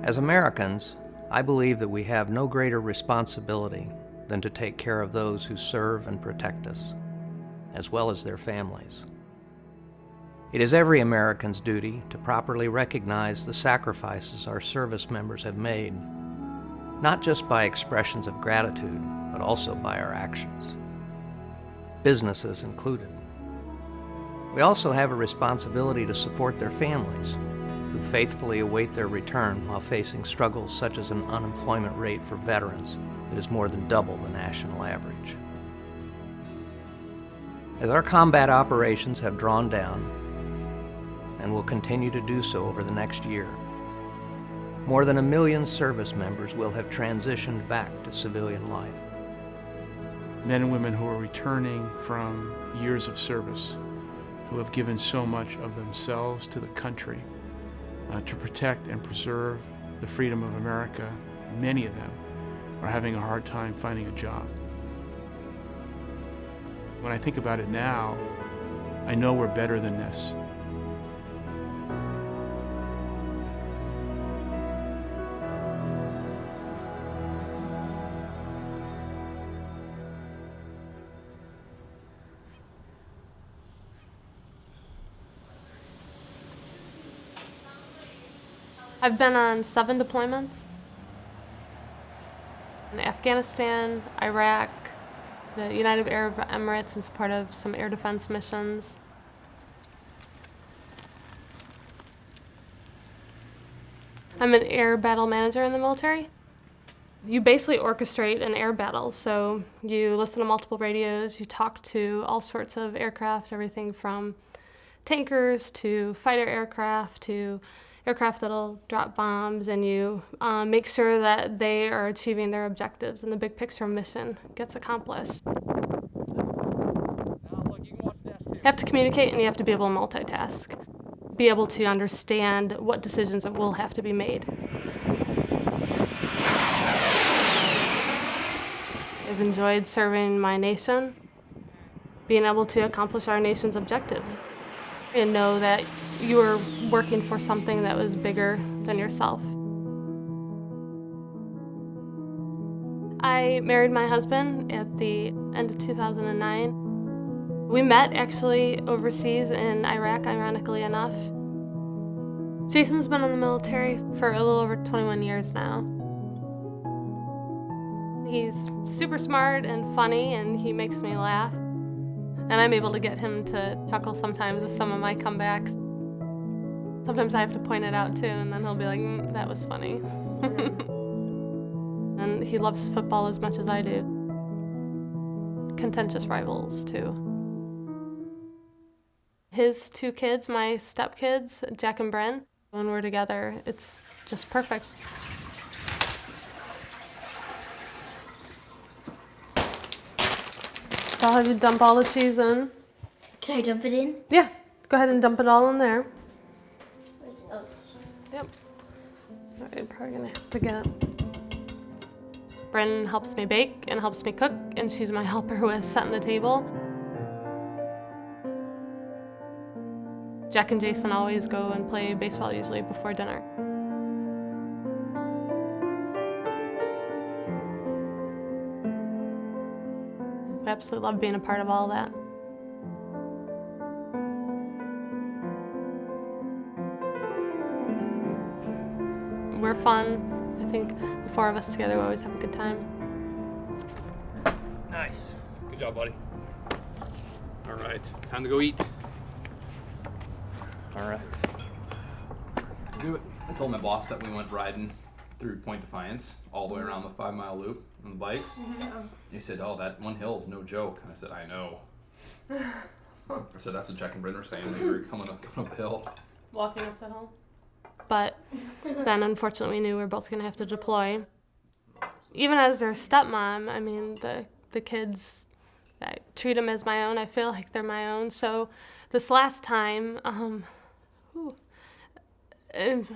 As Americans, I believe that we have no greater responsibility than to take care of those who serve and protect us, as well as their families. It is every American's duty to properly recognize the sacrifices our service members have made, not just by expressions of gratitude, but also by our actions, businesses included. We also have a responsibility to support their families, who faithfully await their return while facing struggles such as an unemployment rate for veterans that is more than double the national average. As our combat operations have drawn down, and will continue to do so over the next year, more than 1 million service members will have transitioned back to civilian life. Men and women who are returning from years of service, who have given so much of themselves to the country to protect and preserve the freedom of America. Many of them are having a hard time finding a job. When I think about it now, I know we're better than this. I've been on 7 deployments. In Afghanistan, Iraq, the United Arab Emirates in support of some air defense missions. I'm an air battle manager in the military. You basically orchestrate an air battle, so you listen to multiple radios, you talk to all sorts of aircraft, everything from tankers to fighter aircraft to aircraft that'll drop bombs, and you make sure that they are achieving their objectives and the big picture mission gets accomplished. You have to communicate and you have to be able to multitask. Be able to understand what decisions will have to be made. I've enjoyed serving my nation, being able to accomplish our nation's objectives, and know that you were working for something that was bigger than yourself. I married my husband at the end of 2009. We met actually overseas in Iraq, ironically enough. Jason's been in the military for a little over 21 years now. He's super smart and funny, and he makes me laugh. And I'm able to get him to chuckle sometimes with some of my comebacks. Sometimes I have to point it out too, and then he'll be like, that was funny. And he loves football as much as I do. Contentious rivals too. His 2 kids, my stepkids, Jack and Bren, when we're together, it's just perfect. So I'll have you dump all the cheese in. Can I dump it in? Yeah, go ahead and dump it all in there. Where's it? Oh, it's cheese. Yep. All right, probably gonna have to get. Bren helps me bake and helps me cook, and she's my helper with setting the table. Jack and Jason always go and play baseball, usually before dinner. I absolutely love being a part of all that. We're fun. I think the 4 of us together, we always have a good time. Nice. Good job, buddy. All right, time to go eat. All right. Do it. I told my boss that we went riding through Point Defiance all the way around the 5-mile loop on the bikes. Mm-hmm. He said, "Oh, that one hill is no joke." And I said, "I know." I said, "That's what Jack and Bryn were saying. They were coming up the hill." Walking up the hill. But then, unfortunately, we knew we were both going to have to deploy. Even as their stepmom, I mean, the kids, I treat them as my own. I feel like they're my own. So this last time,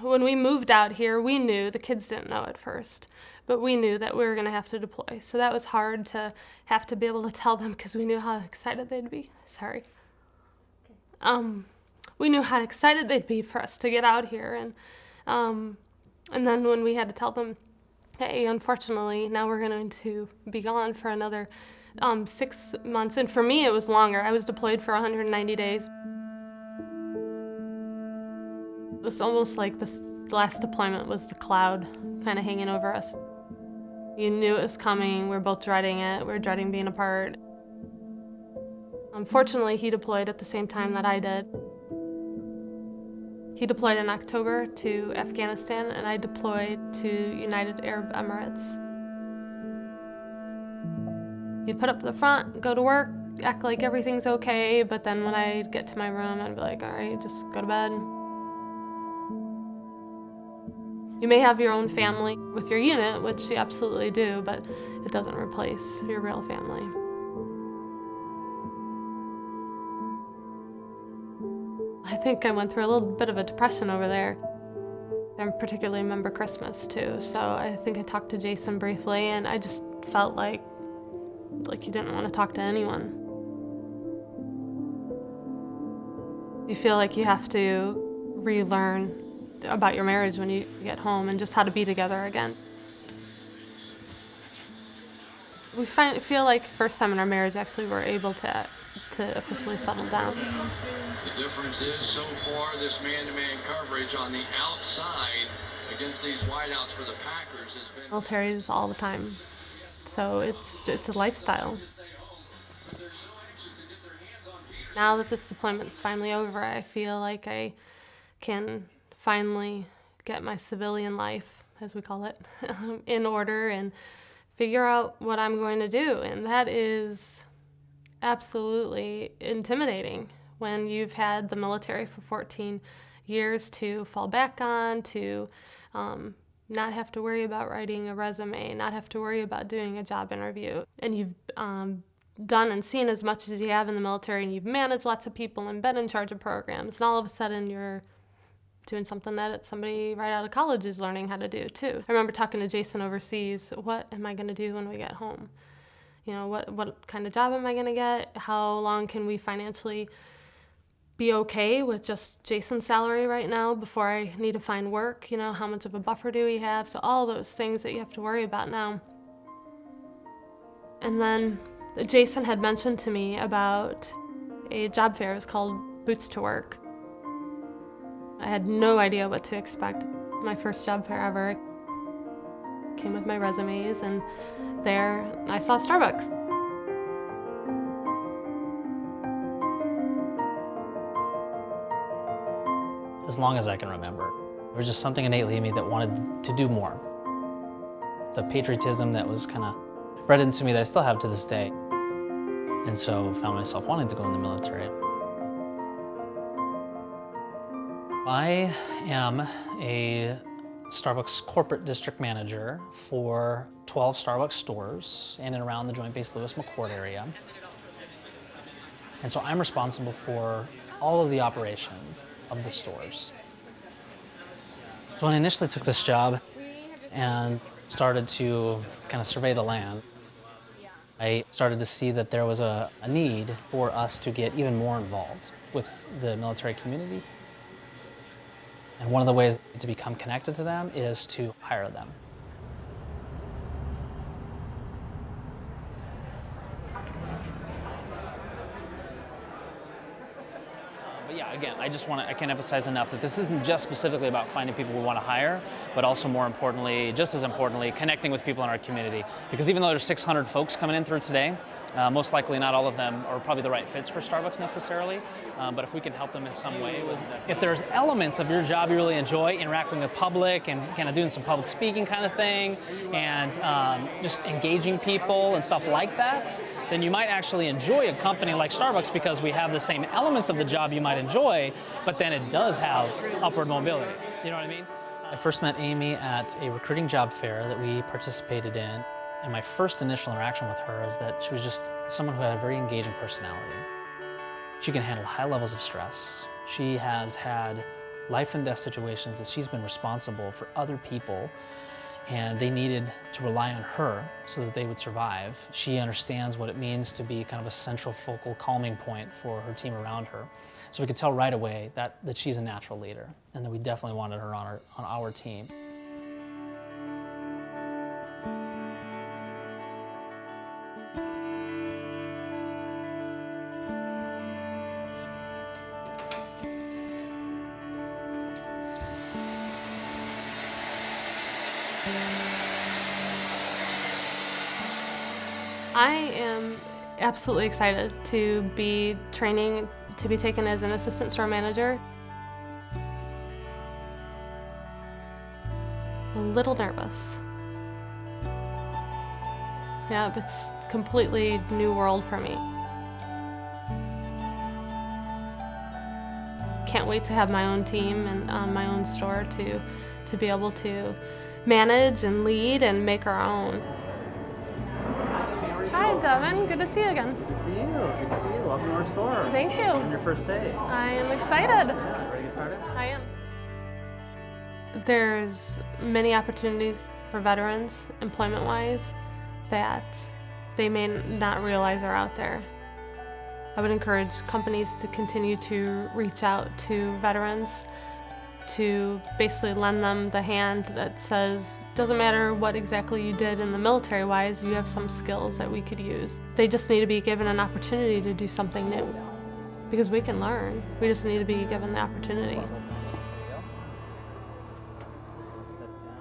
when we moved out here, we knew, the kids didn't know at first, but we knew that we were going to have to deploy. So that was hard to have to be able to tell them because we knew how excited they'd be. Sorry. We knew how excited they'd be for us to get out here. And And then when we had to tell them, hey, unfortunately, now we're going to be gone for another 6 months. And for me, it was longer. I was deployed for 190 days. It was almost like this last deployment was the cloud kind of hanging over us. You knew it was coming. We were both dreading it. We were dreading being apart. Unfortunately, he deployed at the same time that I did. He deployed in October to Afghanistan, and I deployed to United Arab Emirates. He'd put up the front, go to work, act like everything's okay, but then when I'd get to my room, I'd be like, all right, just go to bed. You may have your own family with your unit, which you absolutely do, but it doesn't replace your real family. I think I went through a little bit of a depression over there. I particularly remember Christmas too, so I think I talked to Jason briefly, and I just felt like you didn't want to talk to anyone. You feel like you have to relearn about your marriage when you get home and just how to be together again. We feel like first time in our marriage actually we're able to officially settle down. The difference is so far this man-to-man coverage on the outside against these wideouts for the Packers has been... Military is all the time, so it's a lifestyle. Now that this deployment's finally over, I feel like I can finally get my civilian life, as we call it, in order and figure out what I'm going to do. And that is absolutely intimidating when you've had the military for 14 years to fall back on, to not have to worry about writing a resume, not have to worry about doing a job interview. And you've done and seen as much as you have in the military, and you've managed lots of people and been in charge of programs, and all of a sudden you're doing something that somebody right out of college is learning how to do too. I remember talking to Jason overseas, what am I going to do when we get home? You know, what kind of job am I going to get? How long can we financially be okay with just Jason's salary right now before I need to find work? You know, how much of a buffer do we have? So all those things that you have to worry about now. And then Jason had mentioned to me about a job fair. It was called Boots to Work. I had no idea what to expect. My first job fair ever. Came with my resumes, and there I saw Starbucks. As long as I can remember, there was just something innately in me that wanted to do more. The patriotism that was kind of bred into me that I still have to this day. And so found myself wanting to go in the military. I am a Starbucks corporate district manager for 12 Starbucks stores in and around the Joint Base Lewis-McChord area. And so I'm responsible for all of the operations of the stores. So when I initially took this job and started to kind of survey the land, I started to see that there was a need for us to get even more involved with the military community. And one of the ways to become connected to them is to hire them. But yeah, again, I can't emphasize enough that this isn't just specifically about finding people we want to hire, but also more importantly, just as importantly, connecting with people in our community. Because even though there's 600 folks coming in through today, most likely not all of them are probably the right fits for Starbucks necessarily, but if we can help them in some way. If there's elements of your job you really enjoy, interacting with the public and kind of doing some public speaking kind of thing, and just engaging people and stuff like that, then you might actually enjoy a company like Starbucks because we have the same elements of the job you might enjoy, but then it does have upward mobility. You know what I mean? I first met Amy at a recruiting job fair that we participated in. And my first initial interaction with her is that she was just someone who had a very engaging personality. She can handle high levels of stress. She has had life and death situations that she's been responsible for other people, and they needed to rely on her so that they would survive. She understands what it means to be kind of a central focal calming point for her team around her. So we could tell right away that she's a natural leader and that we definitely wanted her on our team. I am absolutely excited to be training to be taken as an assistant store manager. A little nervous. Yeah, it's a completely new world for me. Can't wait to have my own team and my own store to be able to manage and lead and make our own. Hi, Devin. Good to see you again. Good to see you. Good to see you. Welcome to our store. Thank you. On your first day. I am excited. Ready to get started? I am. There's many opportunities for veterans, employment-wise, that they may not realize are out there. I would encourage companies to continue to reach out to veterans to basically lend them the hand that says, doesn't matter what exactly you did in the military-wise, you have some skills that we could use. They just need to be given an opportunity to do something new. Because we can learn. We just need to be given the opportunity.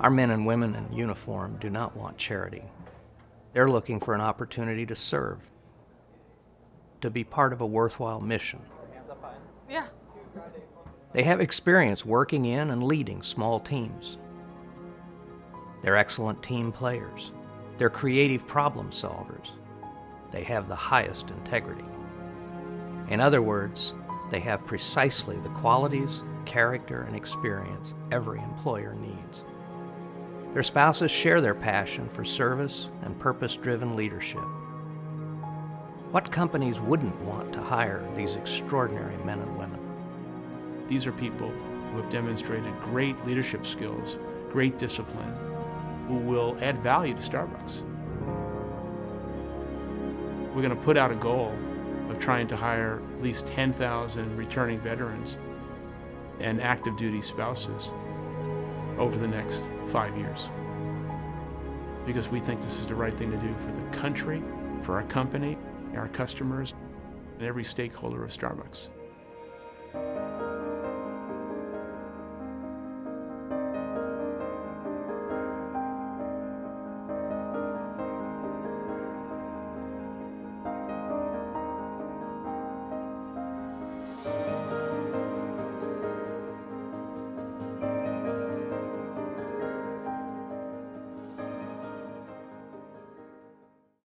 Our men and women in uniform do not want charity. They're looking for an opportunity to serve, to be part of a worthwhile mission. Yeah. They have experience working in and leading small teams. They're excellent team players. They're creative problem solvers. They have the highest integrity. In other words, they have precisely the qualities, character, and experience every employer needs. Their spouses share their passion for service and purpose-driven leadership. What companies wouldn't want to hire these extraordinary men and women? These are people who have demonstrated great leadership skills, great discipline, who will add value to Starbucks. We're going to put out a goal of trying to hire at least 10,000 returning veterans and active duty spouses over the next 5 years. Because we think this is the right thing to do for the country, for our company, our customers, and every stakeholder of Starbucks.